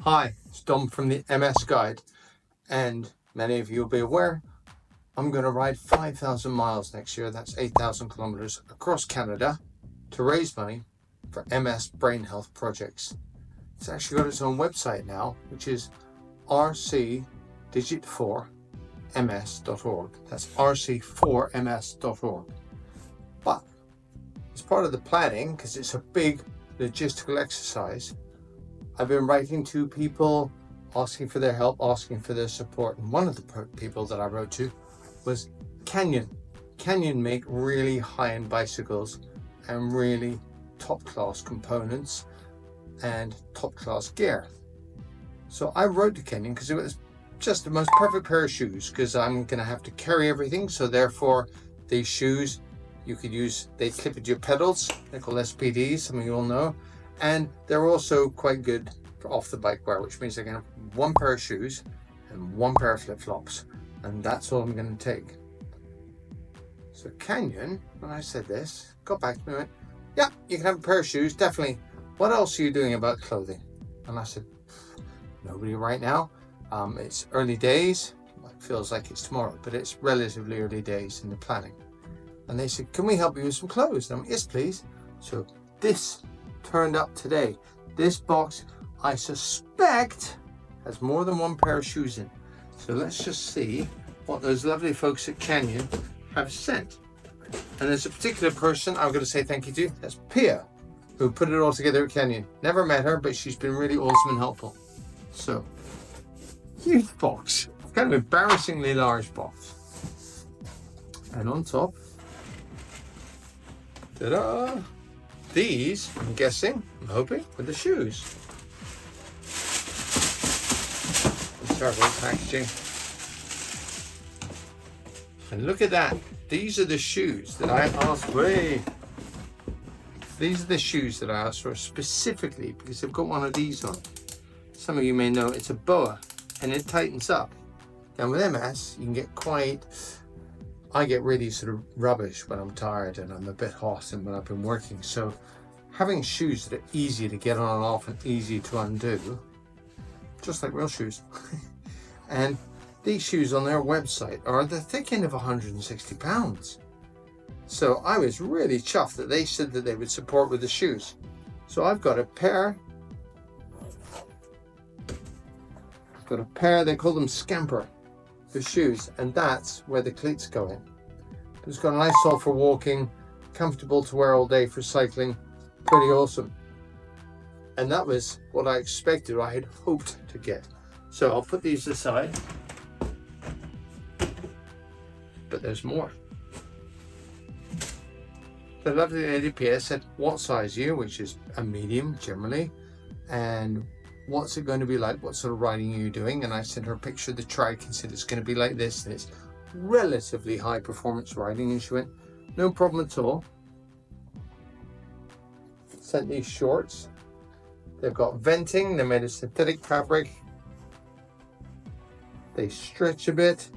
Hi, it's Dom from the MS Guide, and many of you will be aware I'm going to ride 5,000 miles next year. That's 8,000 kilometers across Canada to raise money for MS brain health projects. It's actually got its own website now, which is rc4ms.org. That's rc4ms.org. But as part of the planning, because it's a big logistical exercise, I've been writing to people, asking for their help, asking for their support. And one of the people that I wrote to was Canyon. Canyon make really high-end bicycles and really top-class components and top-class gear. So I wrote to Canyon because it was just the most perfect pair of shoes, because I'm going to have to carry everything. So therefore, these shoes you could use, they clip at your pedals. They're called SPDs, some of you all know. And they're also quite good for off the bike wear, which means I can have one pair of shoes and one pair of flip-flops, and that's all I'm going to take. So Canyon, when I said this, got back to me and went, yeah, you can have a pair of shoes, definitely. What else are you doing about clothing? And I said, nobody right now. It's early days. Well, it feels like it's tomorrow, but it's relatively early days in the planning. And they said, can we help you with some clothes? And I went, yes, please. So this turned up today. This box, I suspect, has more than one pair of shoes in. So let's just see what those lovely folks at Canyon have sent. And there's a particular person I'm going to say thank you to. That's Pia, who put it all together at Canyon. Never met her, but she's been really awesome and helpful. So, huge box. Kind of embarrassingly large box. And on top, ta-da! These, I'm guessing, I'm hoping, are the shoes. Terrible packaging. And look at that. These are the shoes that I asked for. These are the shoes that I asked for specifically because I've got one of these on. Some of you may know it's a boa and it tightens up. And with MS, you can get I get really sort of rubbish when I'm tired and I'm a bit hot and when I've been working. So having shoes that are easy to get on and off and easy to undo, just like real shoes. And these shoes on their website are the thick end of £160. So I was really chuffed that they said that they would support with the shoes. So I've got a pair. They call them Scamper, the shoes, and that's where the cleats go in. It's got a nice sole for walking, comfortable to wear all day for cycling, pretty awesome. And that was what I expected, or I had hoped to get. So I'll put these aside, but there's more. The lovely lady Pia said, what size are you? Which is a medium generally, and what's it going to be like? What sort of riding are you doing? And I sent her a picture of the trike and said it's going to be like this, and it's relatively high performance riding, and she went, no problem at all. Sent these shorts. They've got venting, they're made of synthetic fabric. They stretch a bit.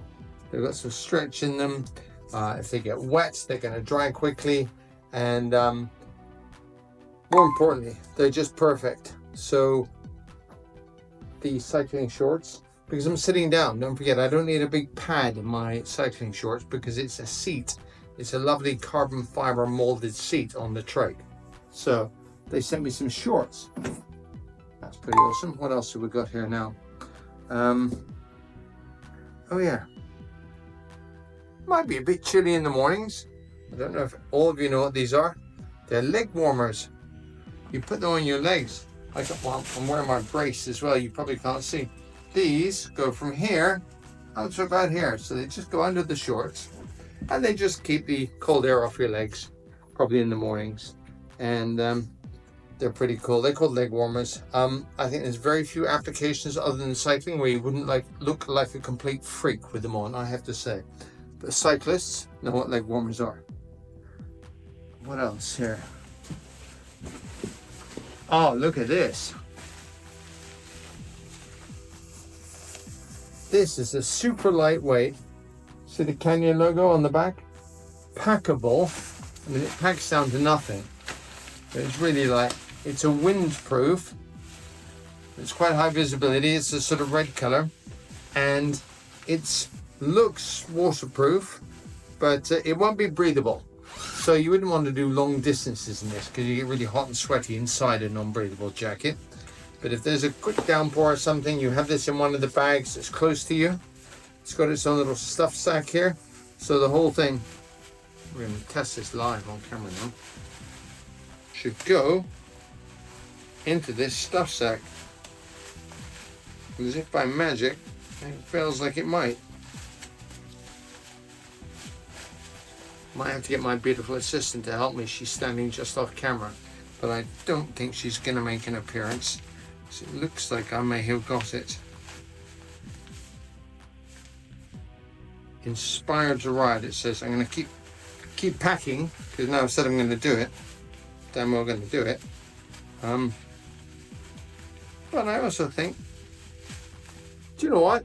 They've got some stretch in them. If they get wet, they're going to dry quickly. And more importantly, they're just perfect. So the cycling shorts, because I'm sitting down, don't forget, I don't need a big pad in my cycling shorts because it's a seat. It's a lovely carbon fiber molded seat on the trike. So they sent me some shorts. That's pretty awesome. What else have we got here now? Oh yeah, might be a bit chilly in the mornings. I don't know if all of you know what these are. They're leg warmers. You put them on your legs. I'm wearing my brace as well. You probably can't see. These go from here out to about here. So they just go under the shorts and they just keep the cold air off your legs, probably in the mornings. And they're pretty cool. They're called leg warmers. I think there's very few applications other than cycling where you wouldn't look like a complete freak with them on, I have to say. But cyclists know what leg warmers are. What else here? Oh, look at this. This is a super lightweight. See the Canyon logo on the back? Packable. I mean, it packs down to nothing. But it's really it's a windproof. It's quite high visibility. It's a sort of red color, and it looks waterproof, but it won't be breathable. So you wouldn't want to do long distances in this because you get really hot and sweaty inside a non-breathable jacket. But if there's a quick downpour or something, you have this in one of the bags that's close to you. It's got its own little stuff sack here. So the whole thing, we're going to test this live on camera now, should go into this stuff sack. As if by magic, it feels like it might. Might have to get my beautiful assistant to help me. She's standing just off camera, but I don't think she's going to make an appearance. So it looks like I may have got it. Inspired to ride, it says. I'm going to keep packing, because now I've said I'm going to do it. Damn well going to do it. But I also think, do you know what?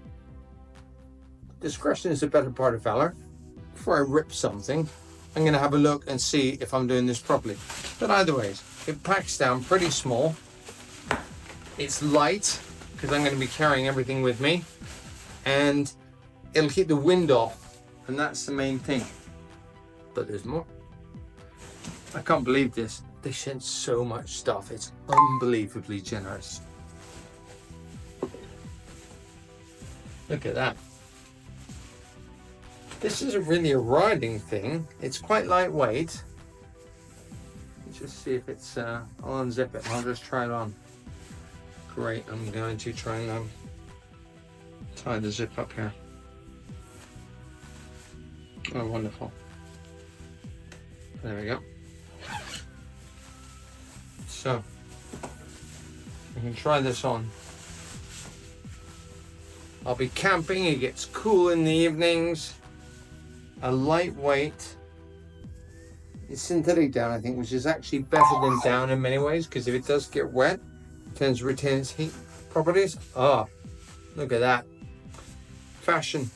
Discretion is the better part of valor. Before I rip something, I'm going to have a look and see if I'm doing this properly. But either ways, it packs down pretty small. It's light, because I'm going to be carrying everything with me. And it'll keep the wind off, and that's the main thing. But there's more. I can't believe this. They sent so much stuff. It's unbelievably generous. Look at that. This isn't really a riding thing. It's quite lightweight. Let's just see if it's, I'll unzip it and I'll just try it on. Great, I'm going to try and tie the zip up here. Oh, wonderful. There we go. So, we can try this on. I'll be camping, it gets cool in the evenings. A lightweight, it's synthetic down, I think, which is actually better than down in many ways, because if it does get wet, it tends to retain its heat properties. Ah, look at that. Fashion.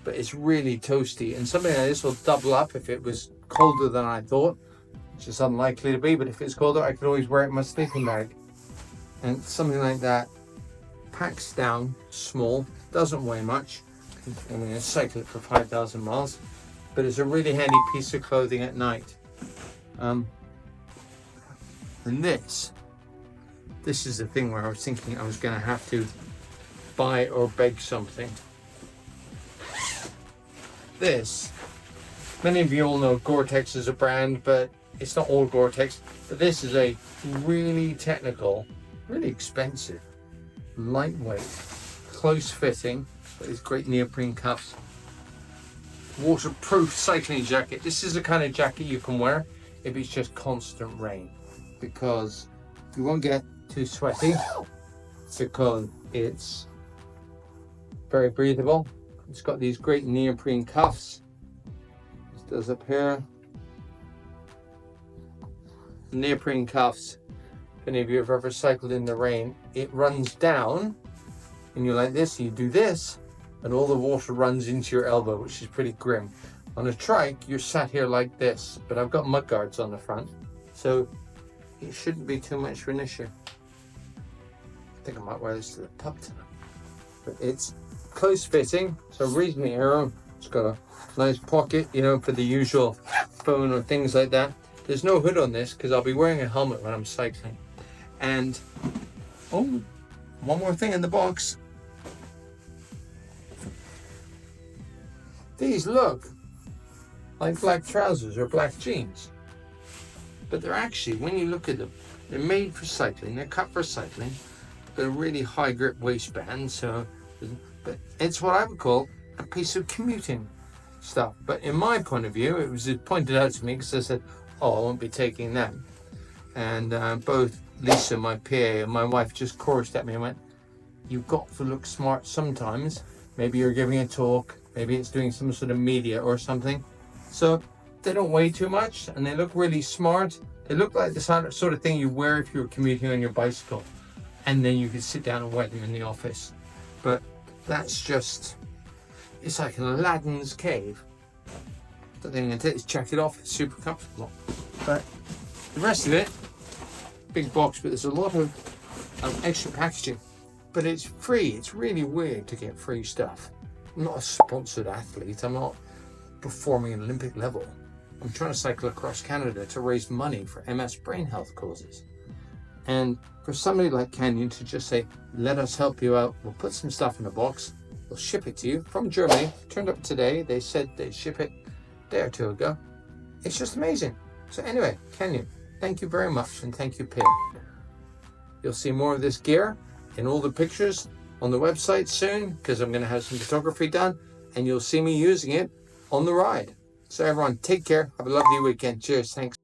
But it's really toasty, and something like this will double up if it was colder than I thought, which is unlikely to be, but if it's colder, I could always wear it in my sleeping bag. And something like that packs down small, doesn't weigh much. I'm going to cycle it for 5,000 miles, but it's a really handy piece of clothing at night. And this is the thing where I was thinking I was going to have to buy or beg something. This, many of you all know Gore-Tex is a brand, but it's not all Gore-Tex. But this is a really technical, really expensive, lightweight, close fitting, with these great neoprene cuffs, waterproof cycling jacket. This is the kind of jacket you can wear if it's just constant rain, because you won't get too sweaty, because it's very breathable. It's got these great neoprene cuffs. This does up here. Neoprene cuffs. If any of you have ever cycled in the rain, it runs down, and you're like this, you do this, and all the water runs into your elbow, which is pretty grim. On a trike, you're sat here like this, but I've got mud guards on the front, so it shouldn't be too much of an issue. I think I might wear this to the pub tonight. But it's close fitting, so reasonably narrow. It's got a nice pocket, you know, for the usual phone or things like that. There's no hood on this because I'll be wearing a helmet when I'm cycling. And, oh, one more thing in the box. These look like black trousers or black jeans. But they're actually, when you look at them, they're made for cycling, they're cut for cycling. They're a really high grip waistband, so, but it's what I would call a piece of commuting stuff. But in my point of view, it was pointed out to me because I said, oh, I won't be taking them. And both Lisa, my PA, and my wife just chorused at me and went, you've got to look smart sometimes. Maybe you're giving a talk, maybe it's doing some sort of media or something. So they don't weigh too much and they look really smart. They look like the sort of thing you wear if you're commuting on your bicycle. And then you could sit down and wear them in the office. But that's just, it's like an Aladdin's cave. I don't think I'm going to take this jacket off, it's super comfortable. But the rest of it, big box, but there's a lot of extra packaging, but it's free. It's really weird to get free stuff. I'm not a sponsored athlete. I'm not performing at Olympic level. I'm trying to cycle across Canada to raise money for MS brain health causes. And for somebody like Canyon to just say, let us help you out, we'll put some stuff in a box, we'll ship it to you from Germany. Turned up today. They said they'd ship it a day or two ago. It's just amazing. So anyway, Canyon, thank you very much, and thank you, Pim. You'll see more of this gear in all the pictures on the website soon, because I'm going to have some photography done, and you'll see me using it on the ride. So everyone, take care. Have a lovely weekend. Cheers. Thanks.